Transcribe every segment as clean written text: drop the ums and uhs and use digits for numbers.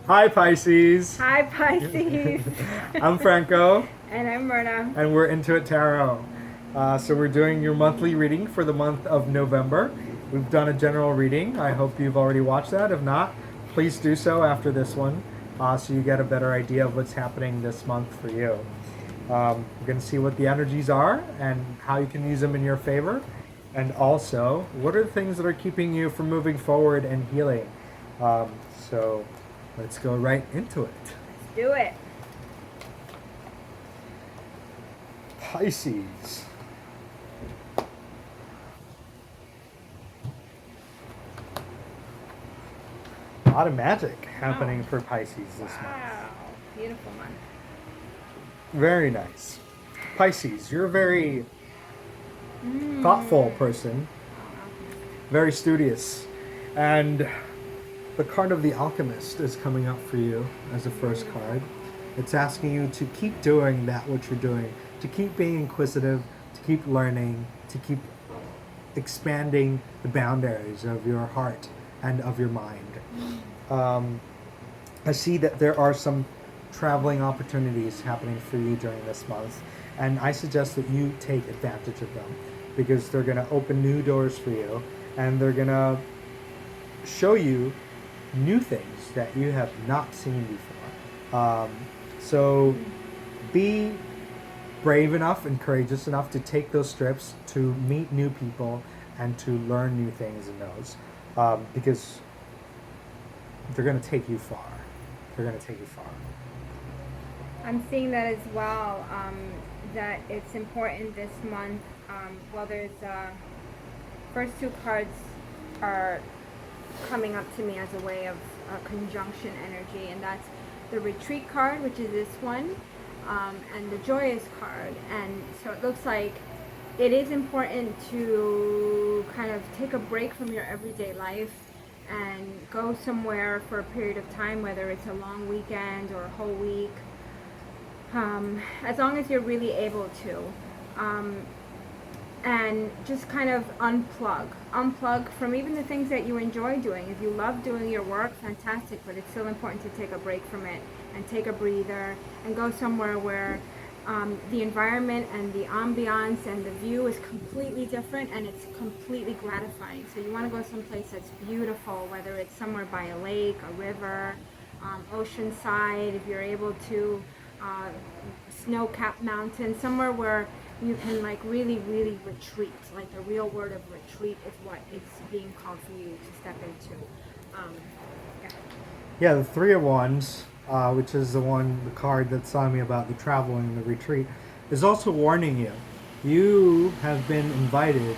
Hi Pisces! Hi, Pisces. I'm Franco, And I'm Myrna. and we're Intuit Tarot. So we're doing your monthly reading for the month of November. We've done a general reading. I hope you've already watched that. If not, please do so after this one, so you get a better idea of what's happening this month for you. We're going to see what the energies are and how you can use them in your favor. And also, what are the things that are keeping you from moving forward and healing? So let's go right into it. Let's do it. Pisces. A lot of magic happening for Pisces this month. Wow. Beautiful month. Very nice. Pisces, you're a very thoughtful person, very studious, and the card of the Alchemist is coming up for you as the first card. It's asking you to keep doing that what you're doing, to keep being inquisitive, to keep learning, to keep expanding the boundaries of your heart and of your mind. I see that there are some traveling opportunities happening for you during this month, and I suggest that you take advantage of them because they're going to open new doors for you and they're going to show you new things that you have not seen before. So be brave enough and courageous enough to take those trips, to meet new people, and to learn new things in those, because they're going to take you far. They're going to take you far. I'm seeing that as well, that it's important this month. There's first two cards are coming up to me as a way of conjunction energy, and that's the retreat card, which is this one, and the joyous card. And so it looks like it is important to kind of take a break from your everyday life and go somewhere for a period of time, whether it's a long weekend or a whole week, as long as you're really able to. And just kind of unplug from even the things that you enjoy doing. If you love doing your work, fantastic, but it's still important to take a break from it and take a breather and go somewhere where the environment and the ambiance and the view is completely different and it's completely gratifying. So you want to go someplace that's beautiful, whether it's somewhere by a lake, a river, ocean side, if you're able to, snow-capped mountain, somewhere where you can like really retreat. Like the real word of retreat is what it's being called for you to step into. Yeah. Yeah, the Three of Wands, which is the card that's telling me about the travel and the retreat, is also warning you. You have been invited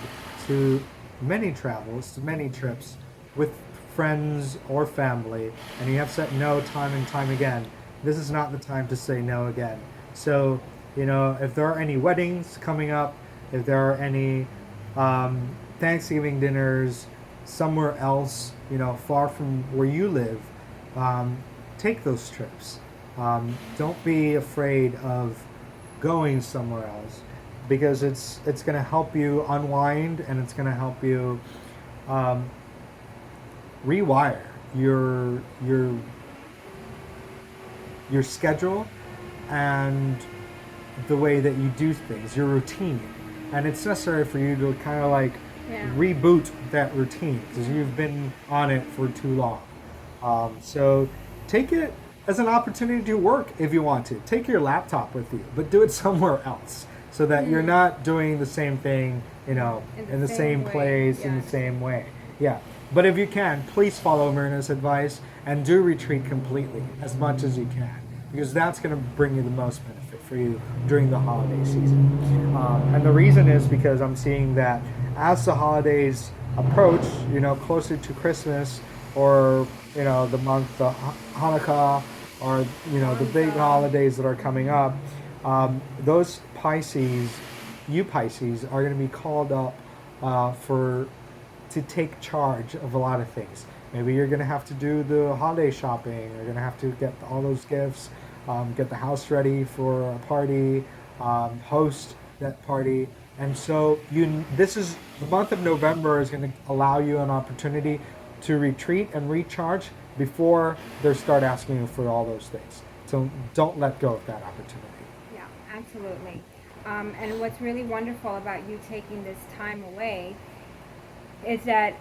to many travels, to many trips with friends or family, and you have said no time and time again. This is not the time to say no again. So, if there are any weddings coming up, if there are any Thanksgiving dinners somewhere else, far from where you live, take those trips. Don't be afraid of going somewhere else because it's going to help you unwind and it's going to help you rewire your schedule and the way that you do things, your routine. And it's necessary for you to kind of like reboot that routine because you've been on it for too long. So take it as an opportunity to work if you want to. Take your laptop with you, but do it somewhere else so that you're not doing the same thing, in the same place, in the same way. Yeah. But if you can, please follow Myrna's advice and do retreat completely as much as you can because that's going to bring you the most benefit for you during the holiday season. And the reason is because I'm seeing that as the holidays approach, closer to Christmas or, the month of Hanukkah or, the big holidays that are coming up, those Pisces, you Pisces, are going to be called up to take charge of a lot of things. Maybe you're going to have to do the holiday shopping. You're going to have to get all those gifts, get the house ready for a party, host that party. And so this is the month of November is going to allow you an opportunity to retreat and recharge before they start asking you for all those things. So don't let go of that opportunity. Yeah, absolutely. And what's really wonderful about you taking this time away is that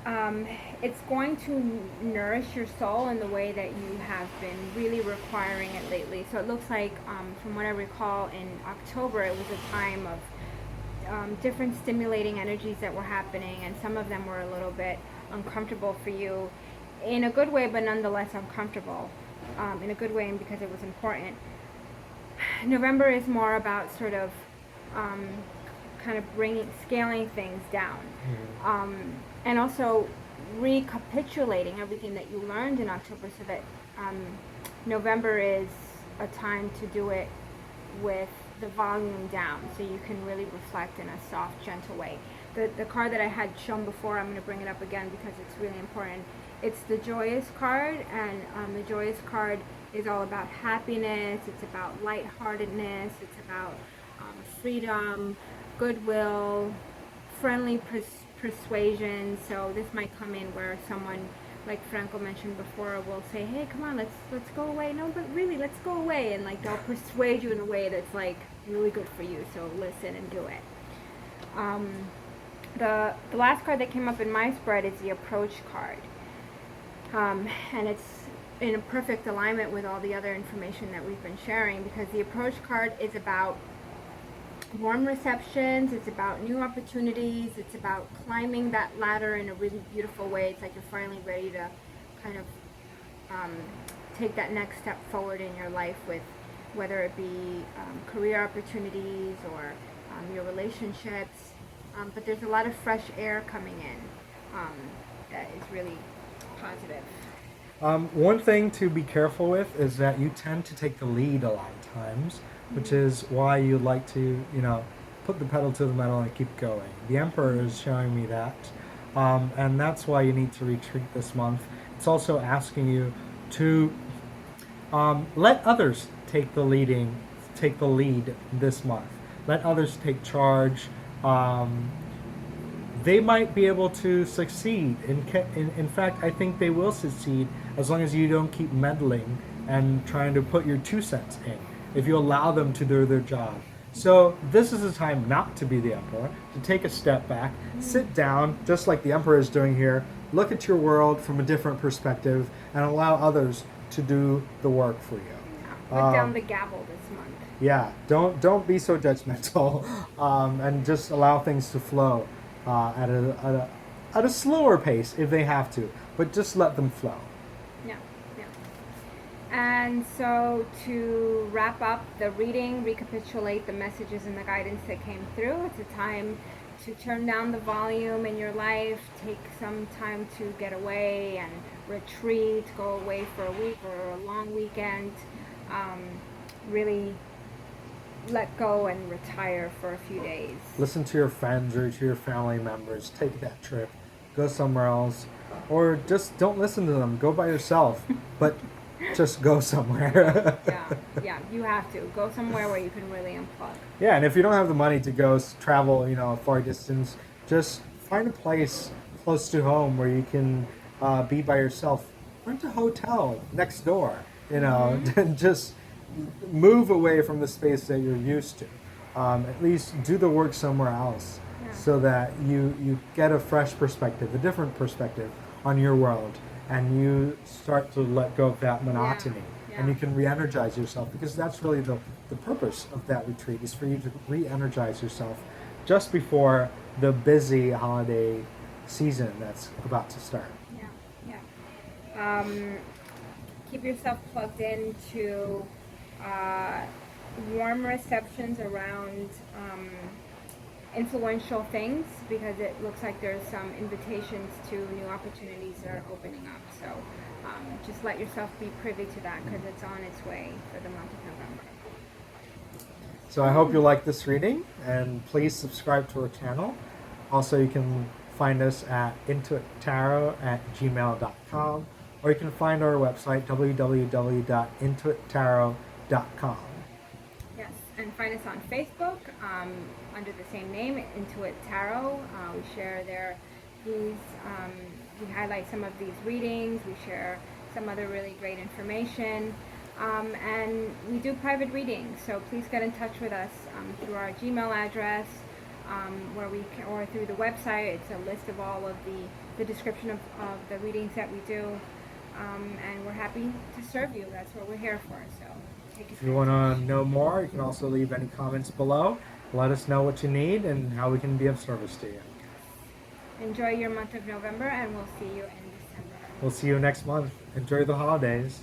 it's going to nourish your soul in the way that you have been really requiring it lately. So it looks like, from what I recall, in October it was a time of different stimulating energies that were happening, and some of them were a little bit uncomfortable for you in a good way, but nonetheless uncomfortable in a good way, and because it was important. November is more about sort of kind of scaling things down, and also recapitulating everything that you learned in October, so that November is a time to do it with the volume down, so you can really reflect in a soft, gentle way. The card that I had shown before, I'm going to bring it up again because it's really important. It's the Joyous card, and the Joyous card is all about happiness, it's about lightheartedness, it's about freedom, goodwill, friendly persuasion. So this might come in where someone, like Franco mentioned before, will say, hey, come on, let's go away. No, but really, let's go away. And like they'll persuade you in a way that's like really good for you, so listen and do it. The last card that came up in my spread is the Approach card. And it's in a perfect alignment with all the other information that we've been sharing, because the Approach card is about warm receptions, it's about new opportunities, it's about climbing that ladder in a really beautiful way. It's like you're finally ready to kind of take that next step forward in your life, with whether it be career opportunities or your relationships. But there's a lot of fresh air coming in that is really positive. One thing to be careful with is that you tend to take the lead a lot of times, which is why you like to, put the pedal to the metal and keep going. The Emperor is showing me that, and that's why you need to retreat this month. It's also asking you to let others take the lead this month. Let others take charge. They might be able to succeed. In fact, I think they will succeed as long as you don't keep meddling and trying to put your 2 cents in. If you allow them to do their job. So this is a time not to be the Emperor, to take a step back, sit down, just like the Emperor is doing here, look at your world from a different perspective, and allow others to do the work for you. Put down the gavel this month. Yeah, don't be so judgmental, and just allow things to flow at a slower pace if they have to, but just let them flow. Yeah. And so to wrap up the reading, recapitulate the messages and the guidance that came through, it's a time to turn down the volume in your life, take some time to get away and retreat, go away for a week or a long weekend, really let go and retire for a few days. Listen to your friends or to your family members, take that trip, go somewhere else, or just don't listen to them, go by yourself, but just go somewhere. Yeah, you have to go somewhere where you can really unplug. Yeah, and if you don't have the money to go travel, a far distance, just find a place close to home where you can be by yourself. Rent a hotel next door, and just move away from the space that you're used to. At least do the work somewhere else, so that you get a fresh perspective, a different perspective on your world, and you start to let go of that monotony, and you can re-energize yourself, because that's really the purpose of that retreat, is for you to re-energize yourself just before the busy holiday season that's about to start. Keep yourself plugged into warm receptions around influential things, because it looks like there's some invitations to new opportunities that are opening up. So just let yourself be privy to that, because it's on its way for the month of November. So I hope you like this reading, and please subscribe to our channel. Also, you can find us at intuittarot@gmail.com, or you can find our website, www.intuittarot.com. Yes, and find us on Facebook under the same name, Intuit Tarot. We share there we highlight some of these readings. We share some other really great information. And we do private readings, so please get in touch with us through our Gmail address, or through the website. It's a list of all of the description of the readings that we do, and we're happy to serve you. That's what we're here for. So if you want to know more, you can also leave any comments below. Let us know what you need and how we can be of service to you. Enjoy your month of November, and we'll see you in December. We'll see you next month. Enjoy the holidays.